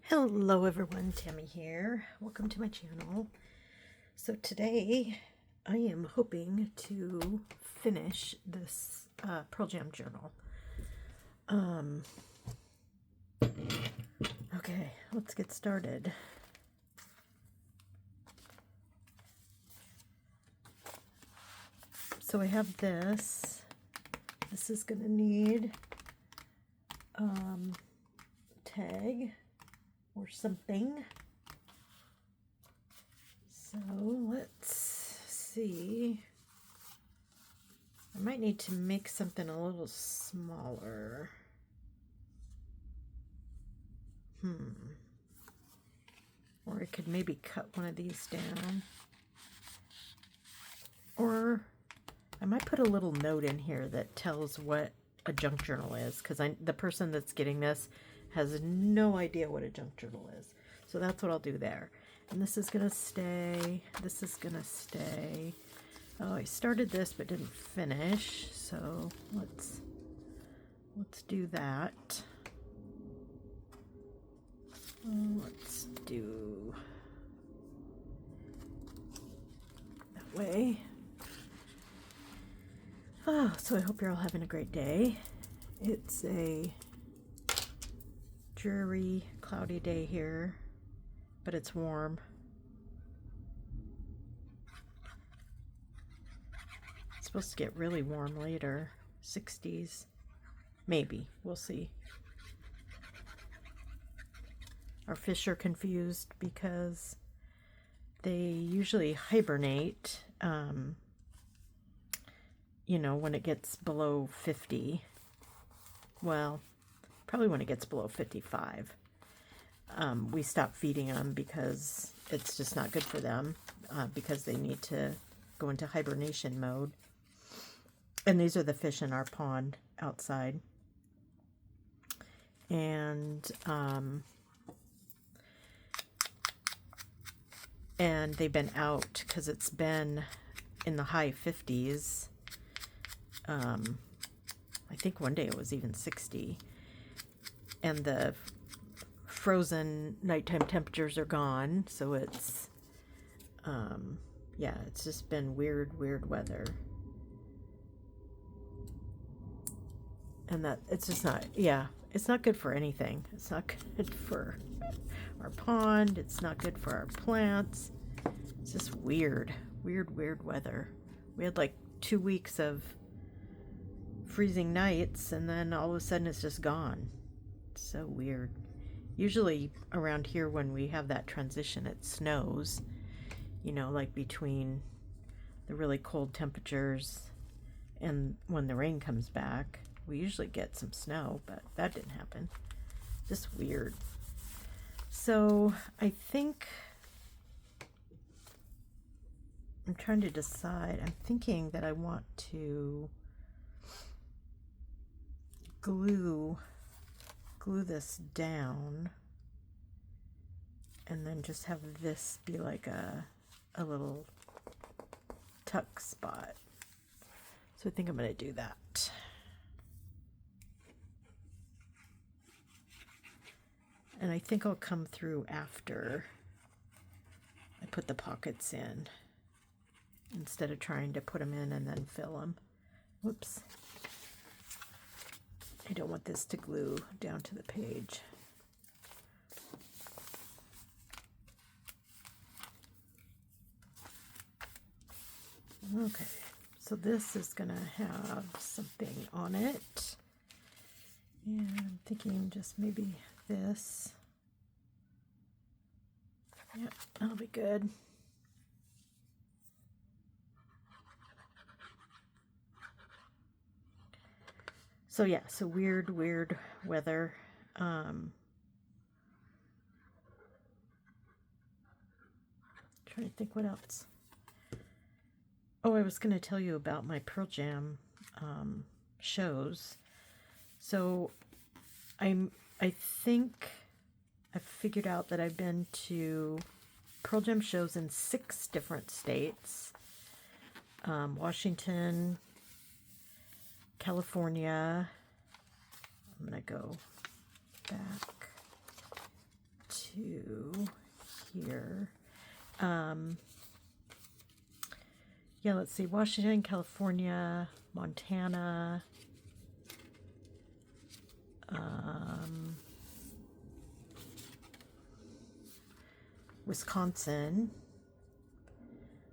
Hello everyone, Tammy here. Welcome to my channel. So today I am hoping to finish this Pearl Jam journal. Okay, let's get started. So I have this. This is going to need tag or something. So let's see. I might need to make something a little smaller. Or I could maybe cut one of these down. Or I might put a little note in here that tells what a junk journal is, because the person that's getting this has no idea what a junk journal is. So that's what I'll do there. And this is going to stay. This is going to stay. Oh, I started this but didn't finish. So let's do that. Let's do that way. Oh, so I hope you're all having a great day. It's a dreary, cloudy day here, but it's warm. It's supposed to get really warm later, 60s, maybe, we'll see. Our fish are confused because they usually hibernate, you know, when it gets below 50. Well, probably when it gets below 55. We stop feeding them because it's just not good for them, because they need to go into hibernation mode. And these are the fish in our pond outside. And they've been out because it's been in the high 50s. I think one day it was even 60. And the frozen nighttime temperatures are gone, so it's yeah, it's just been weird weather. And that it's just not, yeah, it's not good for anything. It's not good for our pond, it's not good for our plants. It's just weird weather. We had like 2 weeks of freezing nights, and then all of a sudden it's just gone. It's so weird. Usually around here when we have that transition, it snows, you know, like between the really cold temperatures and when the rain comes back, we usually get some snow, but that didn't happen. Just weird. So I think I'm trying to decide. I'm thinking that I want to glue this down and then just have this be like a little tuck spot. So I think I'm going to do that. And I think I'll come through after I put the pockets in, instead of trying to put them in and then fill them. Whoops. I don't want this to glue down to the page. Okay, so this is going to have something on it. And I'm thinking just maybe this. Yep, that'll be good. So yeah, so weird weather. Trying to think what else. Oh, I was going to tell you about my Pearl Jam shows. So I think I've figured out that I've been to Pearl Jam shows in 6 different states. Washington, California. I'm going to go back here. Yeah, let's see. Washington, California, Montana, Wisconsin.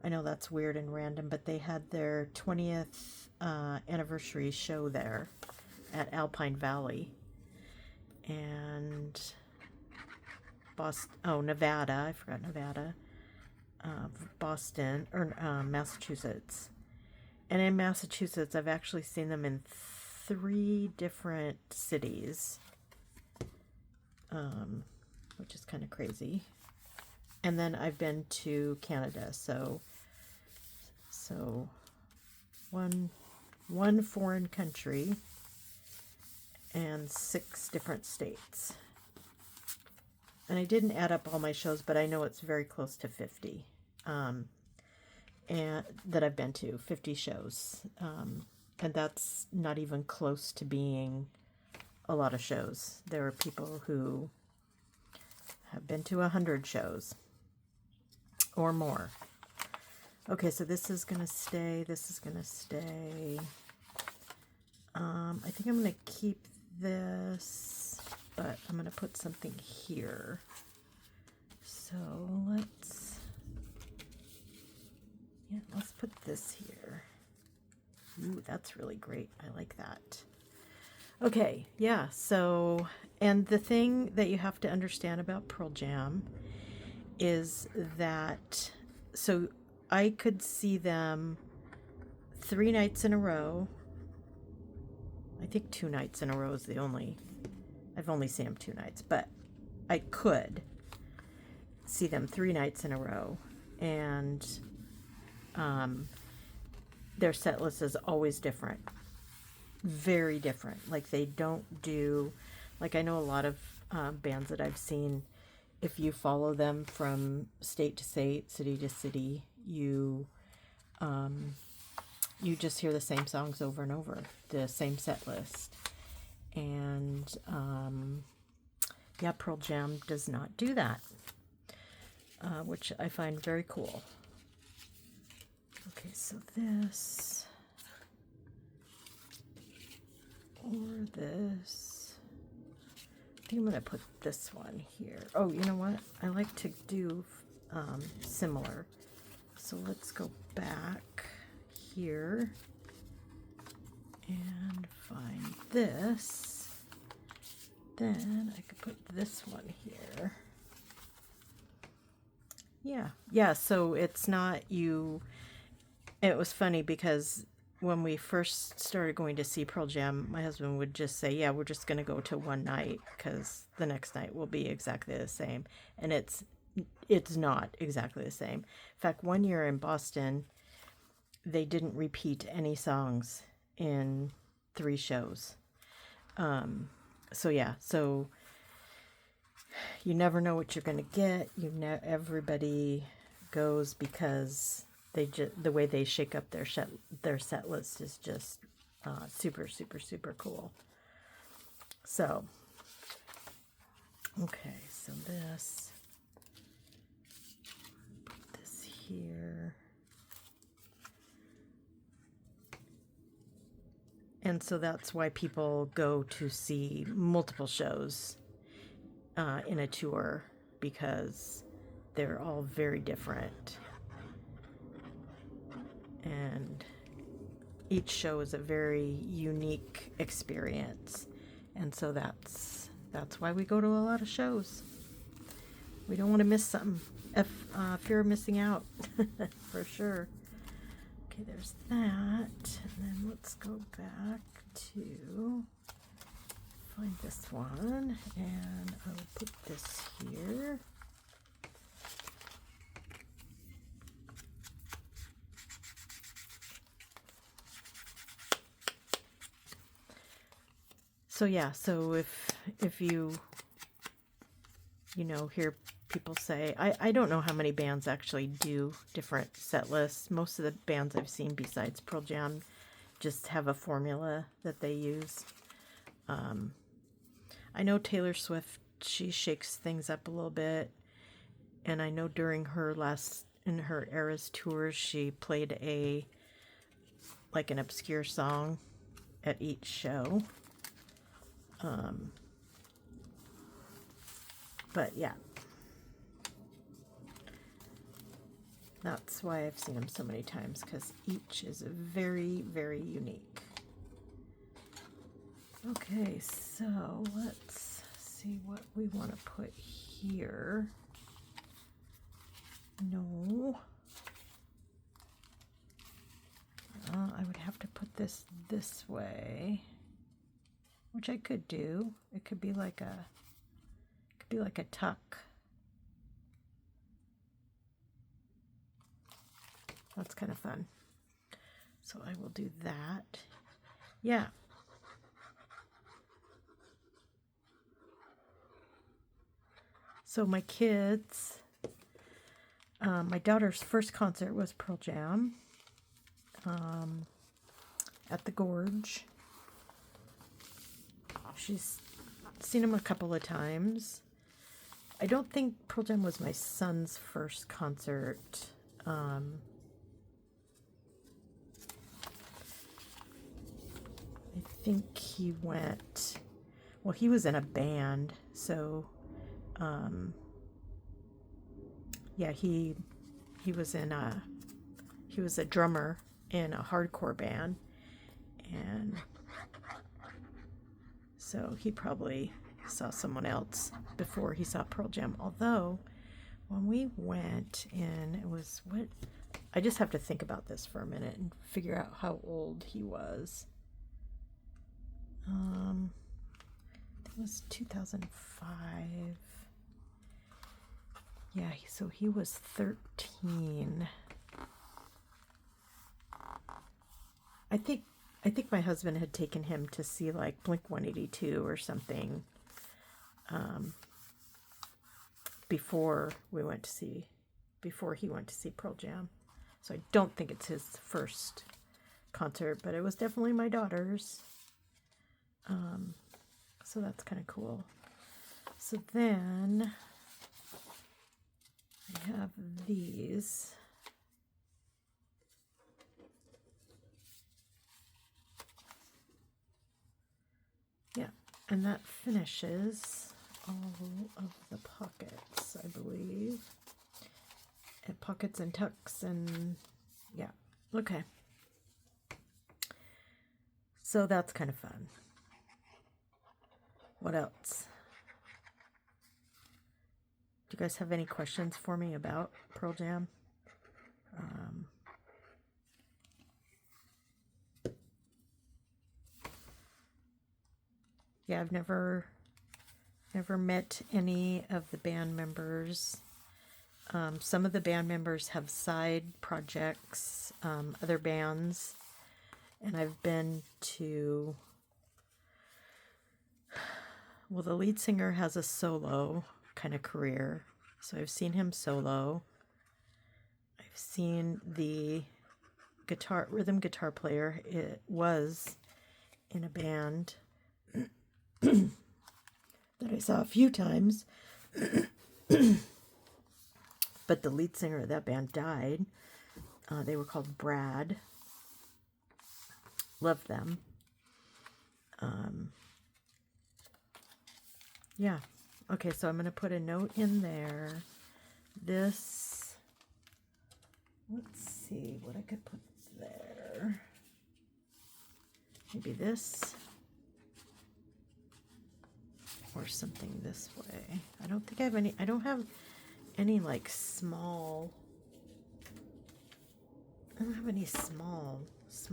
I know that's weird and random, but they had their 20th anniversary show there at Alpine Valley. And Boston, oh, Nevada, I forgot Nevada. Boston, or Massachusetts. And in Massachusetts, I've actually seen them in 3 different cities, which is kind of crazy. And then I've been to Canada, so one foreign country and 6 different states. And I didn't add up all my shows, but I know it's very close to 50, and that I've been to 50 shows, and that's not even close to being a lot of shows. There are people who have been to 100 shows or more. Okay, so this is gonna stay. This is gonna stay. I think I'm gonna keep this, but I'm gonna put something here. So let's put this here. Ooh, that's really great. I like that. Okay, yeah, so, and the thing that you have to understand about Pearl Jam is that, so I could see them 3 nights in a row. I think 2 nights in a row is I've only seen them 2 nights, but I could see them 3 nights in a row, and their set list is always different, very different. Like, they don't do, like, I know a lot of bands that I've seen, if you follow them from state to state, city to city, you just hear the same songs over and over, the same set list. And yeah, Pearl Jam does not do that, which I find very cool. Okay, so this or this. I think I'm going to put this one here. Oh, you know what? I like to do similar. So let's go back here and find this. Then I could put this one here. Yeah, so it's not you. It was funny because when we first started going to see Pearl Jam, my husband would just say, yeah, we're just going to go to one night because the next night will be exactly the same. And it's not exactly the same. In fact, one year in Boston, they didn't repeat any songs in 3 shows. So yeah, so you never know what you're going to get. Everybody goes because the way they shake up their set list is just super, super, super cool. So, okay, so this, put this here. And so that's why people go to see multiple shows in a tour, because they're all very different. And each show is a very unique experience. And so that's why we go to a lot of shows. We don't want to miss something. Fear of missing out, for sure. Okay, there's that. And then let's go back to find this one. And I'll put this here. So yeah, so if you hear people say, I don't know how many bands actually do different set lists. Most of the bands I've seen besides Pearl Jam just have a formula that they use. I know Taylor Swift, she shakes things up a little bit, And I know during in her Eras tours, she played an obscure song at each show. But yeah, that's why I've seen them so many times, because each is very, very unique. Okay, so let's see what we want to put here. No. I would have to put this way, which I could do. It could be like a tuck. That's kind of fun. So I will do that. Yeah. So my kids, my daughter's first concert was Pearl Jam at the Gorge. She's seen them a couple of times. I don't think Pearl Jam was my son's first concert. I think he went, well, he was in a band, so yeah, he was a drummer in a hardcore band, and so he probably saw someone else before he saw Pearl Jam. Although when we went in, it was I just have to think about this for a minute and figure out how old he was. It was 2005. Yeah, so he was 13. I think my husband had taken him to see like Blink-182 or something before he went to see Pearl Jam. So I don't think it's his first concert, but it was definitely my daughter's. So that's kind of cool. So then I have these. Yeah, and that finishes all of the pockets, I believe. And pockets and tucks and yeah, okay. So that's kind of fun. What else? Do you guys have any questions for me about Pearl Jam? Yeah, I've never met any of the band members. Some of the band members have side projects, other bands, and I've been to, well, the lead singer has a solo kind of career, so I've seen him solo. I've seen the rhythm guitar player. It was in a band that I saw a few times, but the lead singer of that band died. They were called Brad. Loved them. Yeah. Okay, so I'm going to put a note in there. This, let's see what I could put there. Maybe this. Or something this way. I don't think I have any like small, I don't have any small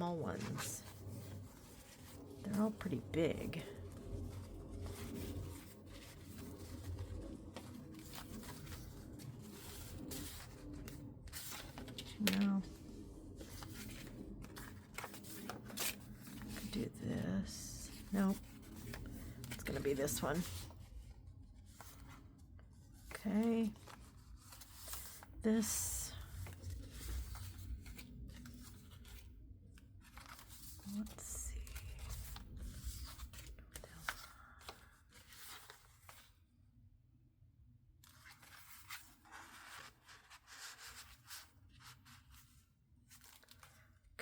ones. They're all pretty big. No. Could do this. Nope. It's gonna be this one. Okay. This. Let's see.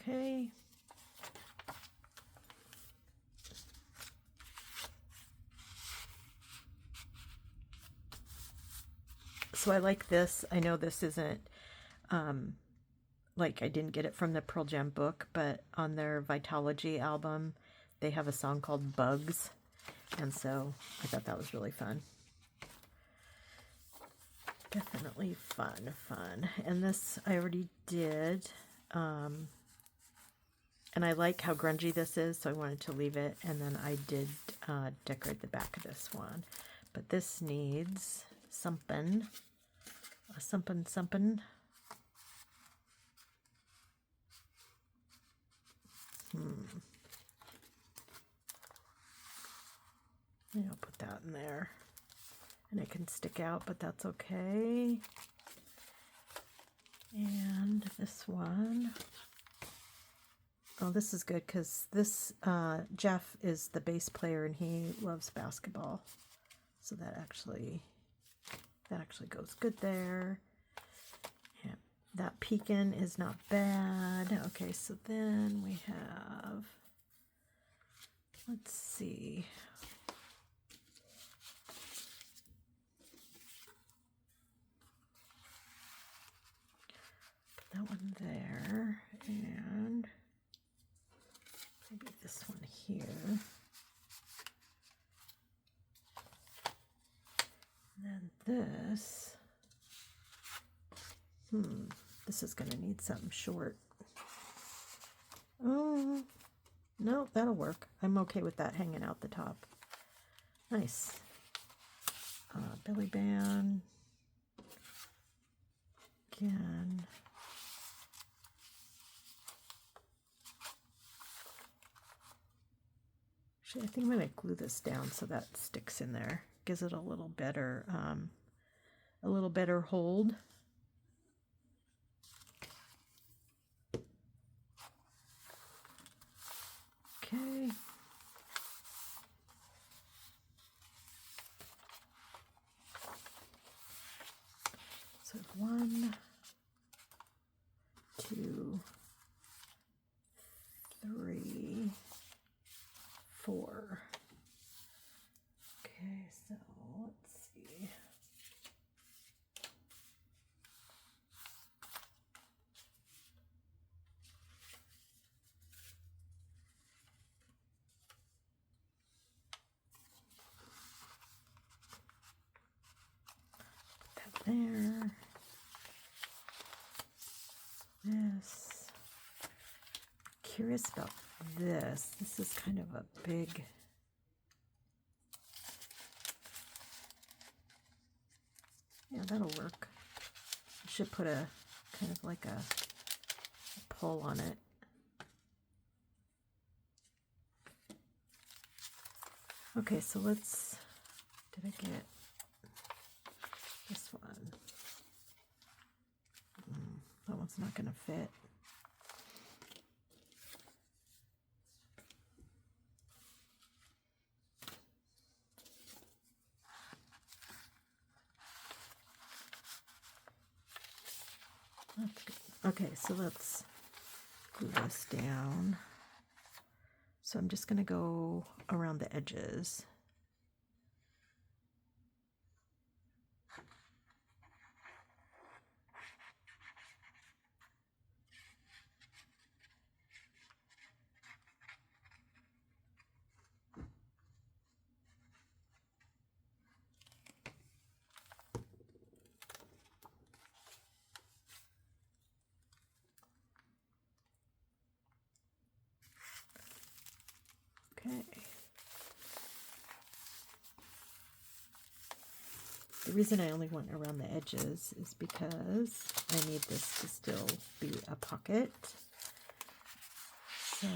Okay. So I like this. I know this isn't, like I didn't get it from the Pearl Jam book, but on their Vitalogy album, they have a song called Bugs. And so I thought that was really fun. Definitely fun. And this I already did. And I like how grungy this is, so I wanted to leave it. And then I did decorate the back of this one. But this needs something. Something. Yeah, I'll put that in there. And it can stick out, but that's okay. And this one. Oh, this is good because this, Jeff is the bass player and he loves basketball. So that actually goes good there. Yeah, that pecan is not bad. Okay, so then we have, let's see. Put that one there, and maybe this one here. And then this. This is going to need something short. Oh, no, that'll work. I'm okay with that hanging out the top. Nice. Belly band. Again. Actually, I think I'm going to glue this down so that sticks in there. Gives it a little better hold. Okay. So 1, 2, 3, 4. Okay, so let's see. Put that there. This. Curious about this. This is kind of a big. Yeah, that'll work. I should put a kind of like a pull on it. Okay, so let's, did I get this one? That one's not going to fit. That's good. Okay, so let's glue this down. So I'm just going to go around the edges. Okay. The reason I only went around the edges is because I need this to still be a pocket. So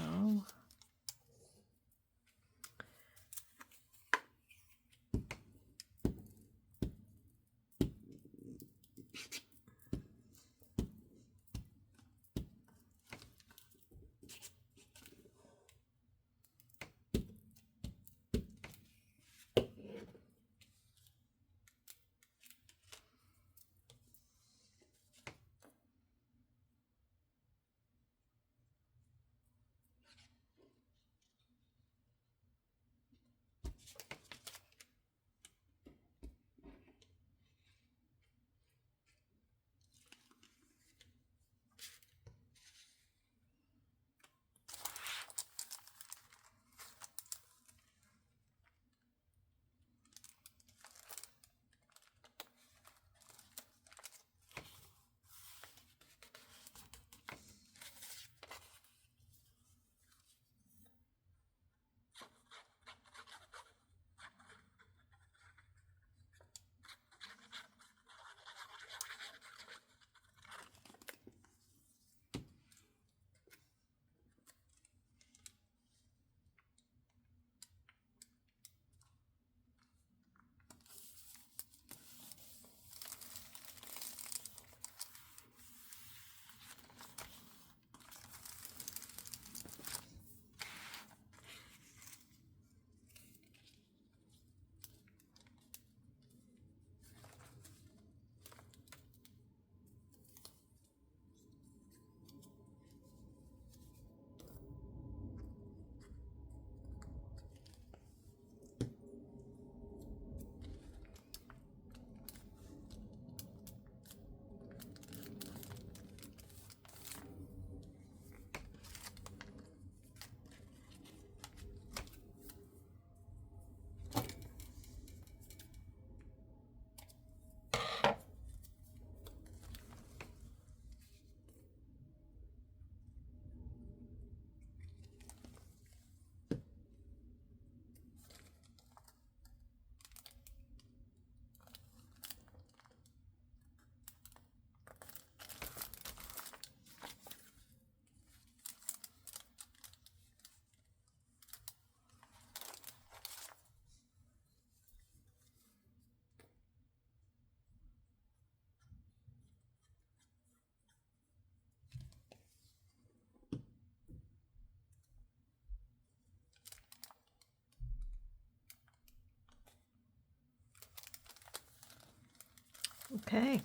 Okay.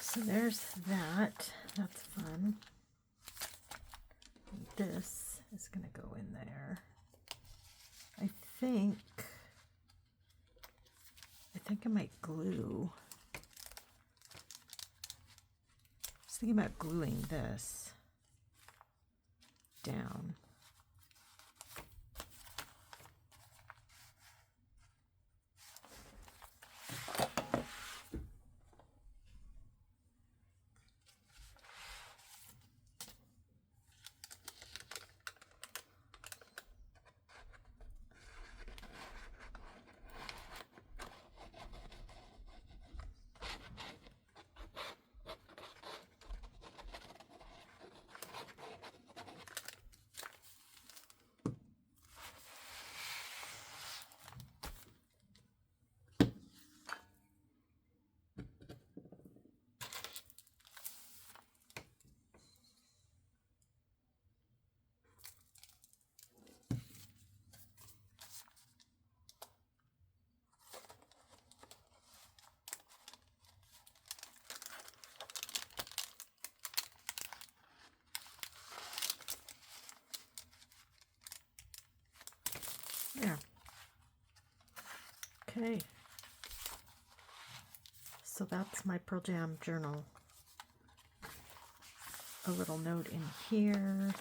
So there's that. That's fun. This is going to go in there. I think I might glue. I was thinking about gluing this down. There. Okay. So that's my Pearl Jam journal. A little note in here.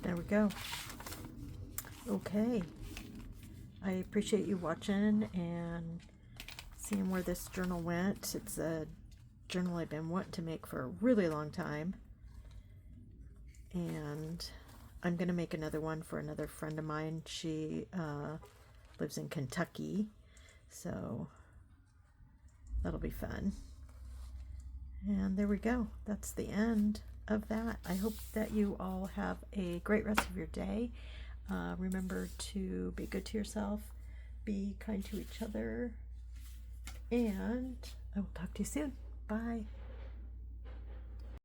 There we go. Okay. I appreciate you watching and seeing where this journal went. It's a journal I've been wanting to make for a really long time. And I'm going to make another one for another friend of mine. She lives in Kentucky. So that'll be fun. And there we go. That's the end of that. I hope that you all have a great rest of your day. Remember to be good to yourself, be kind to each other, and I will talk to you soon. Bye.